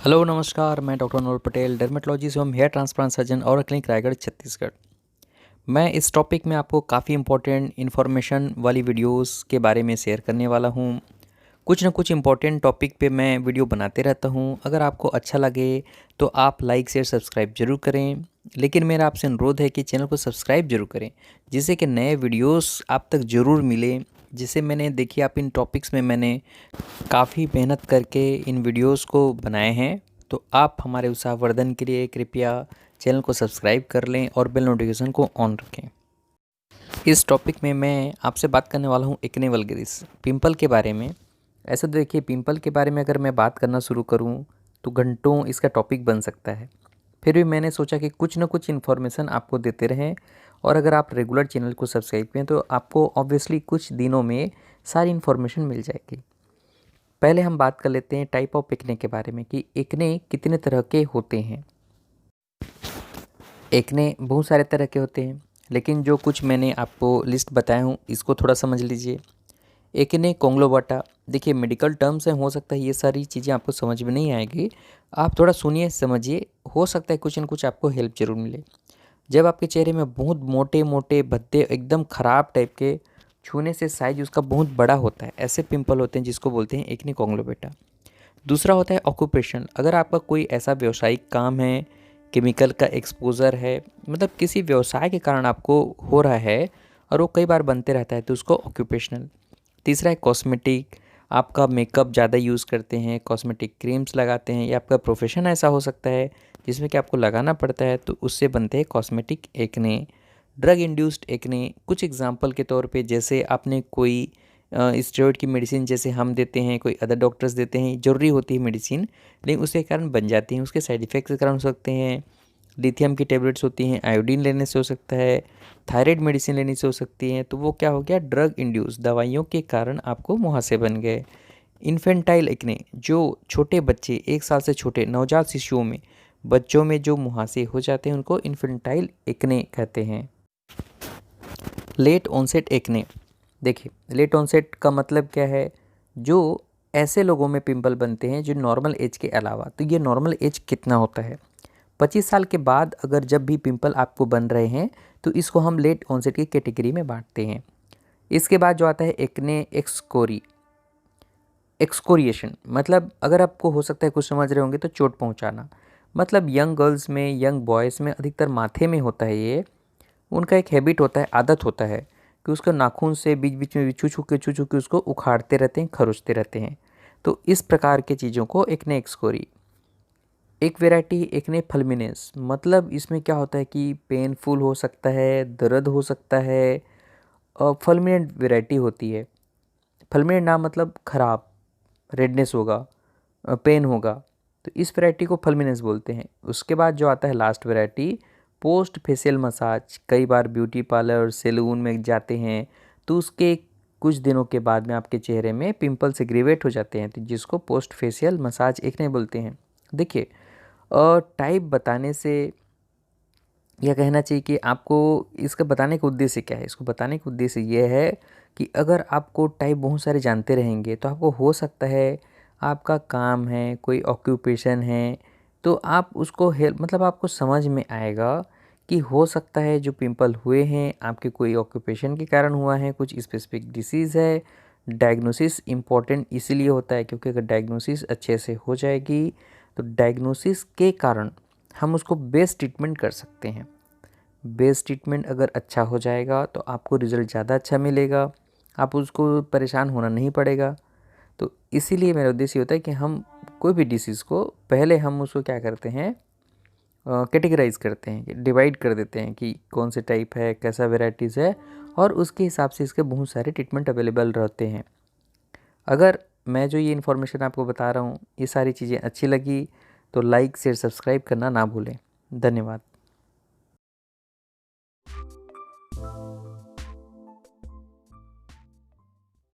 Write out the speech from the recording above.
Hello नमस्कार, मैं doctor अनूर Patel, dermatologist एवं हेयर ट्रांसप्लांट सर्जन और क्लिनिक रायगढ़ छत्तीसगढ़। मैं इस टॉपिक में आपको काफ़ी इंपॉर्टेंट इन्फॉर्मेशन वाली वीडियोस के बारे में शेयर करने वाला हूं। कुछ ना कुछ इंपॉर्टेंट टॉपिक पे मैं वीडियो बनाते रहता हूं। अगर आपको अच्छा लगे तो आप लाइक शेयर सब्सक्राइब ज़रूर करें, लेकिन मेरा आपसे अनुरोध है कि चैनल को सब्सक्राइब जरूर करें, जिससे कि नए वीडियोस आप तक ज़रूर मिले। जिसे मैंने देखिए, आप इन टॉपिक्स में मैंने काफ़ी मेहनत करके इन वीडियोस को बनाए हैं। तो आप हमारे उत्साहवर्धन के लिए कृपया चैनल को सब्सक्राइब कर लें और बेल नोटिफिकेशन को ऑन रखें। इस टॉपिक में मैं आपसे बात करने वाला हूँ एक्ने वल्गरिस, पिंपल के बारे में। ऐसे तो देखिए, पिंपल के बारे में अगर मैं बात करना शुरू करूँ तो घंटों इसका टॉपिक बन सकता है। फिर भी मैंने सोचा कि कुछ ना कुछ इन्फॉर्मेशन आपको देते रहें, और अगर आप रेगुलर चैनल को सब्सक्राइब करें तो आपको ऑब्वियसली कुछ दिनों में सारी इन्फॉर्मेशन मिल जाएगी। पहले हम बात कर लेते हैं टाइप ऑफ एक्ने के बारे में कि एक्ने कितने तरह के होते हैं। एक्ने बहुत सारे तरह के होते हैं, लेकिन जो कुछ मैंने आपको लिस्ट बताया हूँ इसको थोड़ा समझ लीजिए। एक्ने कॉन्ग्लोवाटा, देखिए मेडिकल टर्म्स हैं, हो सकता है ये सारी चीज़ें आपको समझ में नहीं आएगी। आप थोड़ा सुनिए, समझिए, हो सकता है कुछ न कुछ आपको हेल्प जरूर मिले। जब आपके चेहरे में बहुत मोटे मोटे भद्दे एकदम ख़राब टाइप के, छूने से साइज उसका बहुत बड़ा होता है, ऐसे पिंपल होते हैं जिसको बोलते हैं एक्ने कॉन्ग्लोवाटा। दूसरा होता है ऑक्यूपेशन। अगर आपका कोई ऐसा व्यावसायिक काम है, केमिकल का एक्सपोज़र है, मतलब किसी व्यवसाय के कारण आपको हो रहा है और वो कई बार बनते रहता है, तो उसको ऑक्यूपेशनल। तीसरा है कॉस्मेटिक। आपका मेकअप ज़्यादा यूज़ करते हैं, कॉस्मेटिक क्रीम्स लगाते हैं, या आपका प्रोफेशन ऐसा हो सकता है जिसमें कि आपको लगाना पड़ता है, तो उससे बनते हैं cosmetic acne. Drug induced acne, कुछ एग्जांपल के तौर पे, जैसे आपने कोई स्टेरॉइड की मेडिसिन जैसे हम देते हैं, कोई अदर डॉक्टर्स देते हैं, ज़रूरी होती है मेडिसिन, लेकिन उसके कारण बन जाती हैं, उसके साइड इफ़ेक्ट्स के कारण हो सकते हैं। लिथियम की टेबलेट्स होती हैं, आयोडीन लेने से हो सकता है, थायराइड मेडिसिन लेने से हो सकती हैं, तो वो क्या हो गया, ड्रग इंड्यूस, दवाइयों के कारण आपको मुहासे बन गए। इन्फेंटाइल एक्ने, जो छोटे बच्चे 1 साल से छोटे नवजात शिशुओं में, बच्चों में जो मुहासे हो जाते हैं उनको इन्फेंटाइल एक्ने कहते हैं। लेट ऑनसेट एक्ने, देखिए लेट ऑनसेट का मतलब क्या है, जो ऐसे लोगों में पिंपल बनते हैं जो नॉर्मल एज के अलावा, तो ये नॉर्मल एज कितना होता है, 25 साल के बाद अगर जब भी पिंपल आपको बन रहे हैं तो इसको हम लेट ऑनसेट की कैटेगरी में बांटते हैं। इसके बाद जो आता है एक्ने एक्सकोरिएशन, मतलब अगर आपको हो सकता है कुछ समझ रहे होंगे तो चोट पहुंचाना, मतलब यंग गर्ल्स में, यंग बॉयज़ में अधिकतर माथे में होता है ये। उनका एक हैबिट होता है, आदत होता है कि उसको नाखून से बीच बीच में छू छू के उसको उखाड़ते रहते हैं, खरोचते रहते हैं। तो इस प्रकार के चीज़ों को एक्ने एक्सकोरी। एक वैरायटी एक्ने फल्मिनेस, मतलब इसमें क्या होता है कि पेनफुल हो सकता है, दर्द हो सकता है, और फल्मिनेंट वैरायटी होती है। फल्मिनेंट नाम मतलब खराब, रेडनेस होगा, पेन होगा, तो इस वैरायटी को फल्मिनेस बोलते हैं। उसके बाद जो आता है last variety, post facial massage. कई बार ब्यूटी पार्लर और सैलून में जाते हैं तो उसके कुछ दिनों के बाद में आपके चेहरे में पिंपल से ग्रेवेट हो जाते हैं, तो जिसको पोस्ट फेशियल मसाज एक्ने बोलते हैं। देखिए, टाइप बताने से यह कहना चाहिए कि आपको इसका बताने का उद्देश्य क्या है। इसको बताने का उद्देश्य ये है कि अगर आपको टाइप बहुत सारे जानते रहेंगे तो आपको हो सकता है, आपका काम है, कोई ऑक्यूपेशन है, तो आप उसको हेल्प, मतलब आपको समझ में आएगा कि हो सकता है जो पिंपल हुए हैं आपके कोई ऑक्यूपेशन के कारण हुआ है, कुछ स्पेसिफिक डिसीज़ है। डायग्नोसिस इम्पॉर्टेंट इसीलिए होता है क्योंकि अगर डायग्नोसिस अच्छे से हो जाएगी तो डायग्नोसिस के कारण हम उसको बेस्ट ट्रीटमेंट कर सकते हैं। बेस्ट ट्रीटमेंट अगर अच्छा हो जाएगा तो आपको रिज़ल्ट ज़्यादा अच्छा मिलेगा, आप उसको परेशान होना नहीं पड़ेगा। तो इसीलिए मेरा उद्देश्य होता है कि हम कोई भी डिसीज़ को पहले हम उसको क्या करते हैं, कैटेगराइज करते हैं, डिवाइड कर देते हैं कि कौन से टाइप है, कैसा वेराइटीज़ है, और उसके हिसाब से इसके बहुत सारे ट्रीटमेंट अवेलेबल रहते हैं। अगर मैं जो ये इन्फॉर्मेशन आपको बता रहा हूँ, ये सारी चीज़ें अच्छी लगी तो लाइक शेयर सब्सक्राइब करना ना भूलें। धन्यवाद।